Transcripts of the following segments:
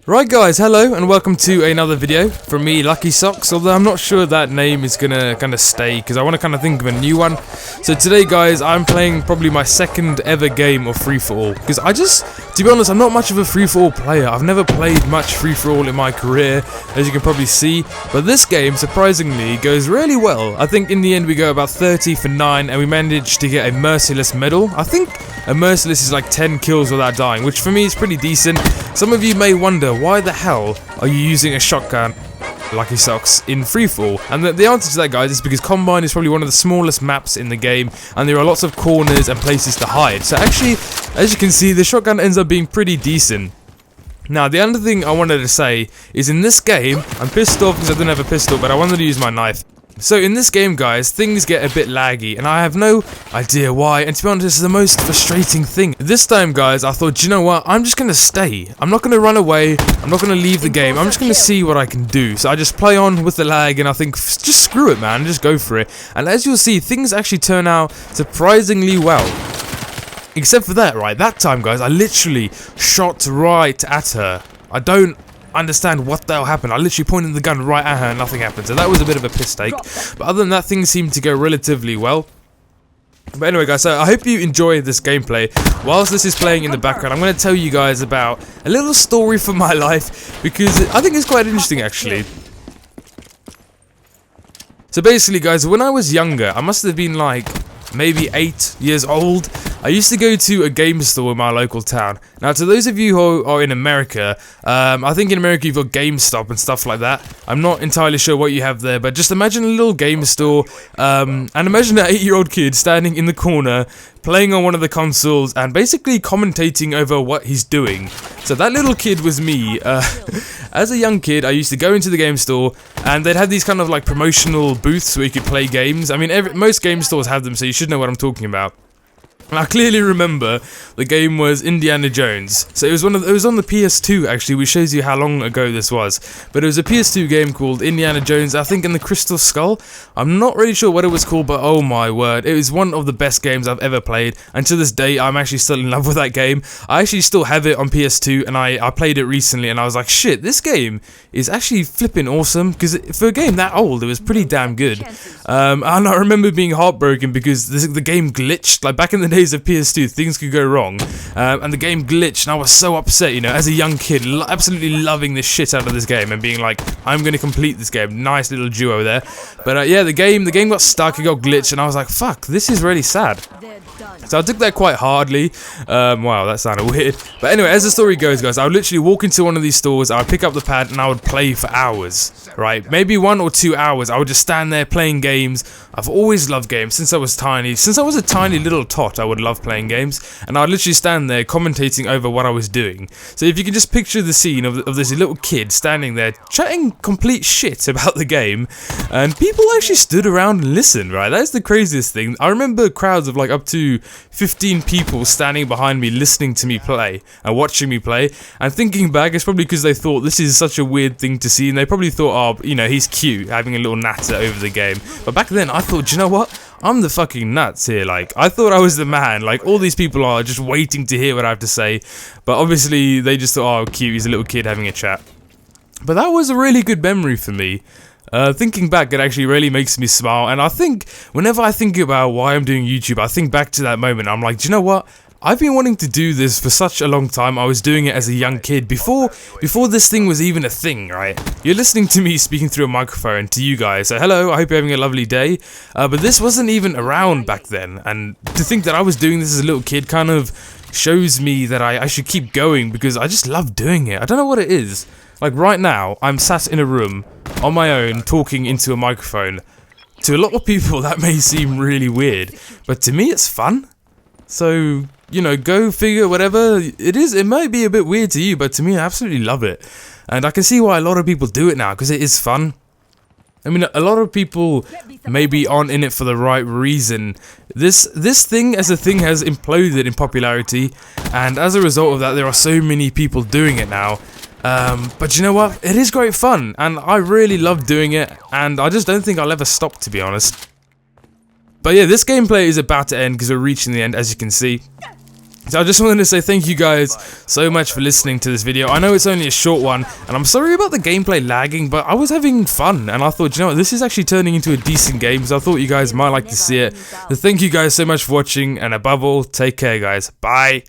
Right guys, hello and welcome to another video from me, Lucky Socks, although I'm not sure that name is gonna kind of stay because I want to kind of think of a new one. So today guys, I'm playing probably my second ever game of free-for-all because to be honest, I'm not much of a free-for-all player. I've never played much free-for-all in my career, as you can probably see, but this game surprisingly goes really well. I think in the end we go about 30 for 9 and we managed to get a merciless medal. I think a merciless is like 10 kills without dying, which for me is pretty decent. Some of you may wonder, why the hell are you using a shotgun, Lucky Socks, in freefall? And the answer to that, guys, is because Combine is probably one of the smallest maps in the game, and there are lots of corners and places to hide. So actually, as you can see, the shotgun ends up being pretty decent. Now, the other thing I wanted to say is in this game, I'm pissed off because I don't have a pistol, but I wanted to use my knife. So in this game, guys, things get a bit laggy, and I have no idea why, and to be honest, this is the most frustrating thing. This time, guys, I thought, you know what, I'm just gonna stay. I'm not gonna run away, I'm not gonna leave the game, I'm just gonna see what I can do. So I just play on with the lag, and I think, just screw it, man, just go for it. And as you'll see, things actually turn out surprisingly well. Except for that, right, that time, guys, I literally shot right at her. I don't understand what the hell happened. I literally pointed the gun right at her and nothing happened, so that was a bit of a piss take. But other than that, things seemed to go relatively well. But anyway guys, so I hope you enjoy this gameplay. Whilst this is playing in the background, I'm going to tell you guys about a little story from my life, because I think it's quite interesting actually. So basically guys, when I was younger, I must have been like maybe 8 years old, I used to go to a game store in my local town. Now, to those of you who are in America, I think in America you've got GameStop and stuff like that. I'm not entirely sure what you have there, but just imagine a little game store, and imagine an 8-year-old kid standing in the corner, playing on one of the consoles, and basically commentating over what he's doing. So that little kid was me. As a young kid, I used to go into the game store, and they'd have these kind of like promotional booths where you could play games. I mean, most game stores have them, so you should know what I'm talking about. And I clearly remember the game was Indiana Jones. So it was on the PS2 actually, which shows you how long ago this was. But it was a PS2 game called Indiana Jones, I think in the Crystal Skull. I'm not really sure what it was called, but oh my word, it was one of the best games I've ever played. And to this day, I'm actually still in love with that game. I actually still have it on PS2, and I played it recently, and I was like, shit, this game is actually flipping awesome. Because for a game that old, it was pretty damn good. And I remember being heartbroken because the game glitched. Like back in the days of PS2, things could go wrong, and the game glitched, and I was so upset, you know, as a young kid, absolutely loving the shit out of this game and being like, I'm going to complete this game. Nice little duo there. But yeah, the game got stuck, it got glitched, and I was like, fuck, this is really sad. So I took that quite hardly. Wow, that sounded weird. But anyway, as the story goes, guys, I would literally walk into one of these stores, I would pick up the pad, and I would play for hours, right? Maybe 1 or 2 hours. I would just stand there playing games. I've always loved games since I was tiny. Since I was a tiny little tot, I would love playing games, and I'd literally stand there commentating over what I was doing. So if you can just picture the scene of this little kid standing there chatting complete shit about the game, and people actually stood around and listened, right? That's the craziest thing. I remember crowds of like up to 15 people standing behind me listening to me play and watching me play, and thinking back, it's probably because they thought this is such a weird thing to see, and they probably thought, oh, you know, he's cute having a little natter over the game. But back then I thought, you know what, I'm the fucking nuts here. Like, I thought I was the man. Like, all these people are just waiting to hear what I have to say, but obviously they just thought, oh, cute, he's a little kid having a chat. But that was a really good memory for me. Thinking back, it actually really makes me smile, and I think whenever I think about why I'm doing YouTube, I think back to that moment. I'm like, do you know what? I've been wanting to do this for such a long time. I was doing it as a young kid, before this thing was even a thing, right? You're listening to me speaking through a microphone to you guys, so hello, I hope you're having a lovely day. But this wasn't even around back then, and to think that I was doing this as a little kid kind of shows me that I should keep going, because I just love doing it. I don't know what it is. Like right now, I'm sat in a room on my own talking into a microphone. To a lot of people that may seem really weird, but to me it's fun. So, you know, go figure, whatever it is. It might be a bit weird to you, but to me I absolutely love it. And I can see why a lot of people do it now, because it is fun. I mean, a lot of people maybe aren't in it for the right reason. This thing as a thing has imploded in popularity, and as a result of that there are so many people doing it now. But you know what? It is great fun, and I really love doing it, and I just don't think I'll ever stop, to be honest. But yeah, this gameplay is about to end because we're reaching the end, as you can see. So I just wanted to say thank you guys so much for listening to this video. I know it's only a short one, and I'm sorry about the gameplay lagging, but I was having fun, and I thought, you know what, this is actually turning into a decent game, so I thought you guys might like to see it. So thank you guys so much for watching, and above all, take care guys. Bye!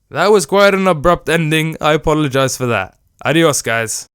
That was quite an abrupt ending. I apologize for that. Adios guys.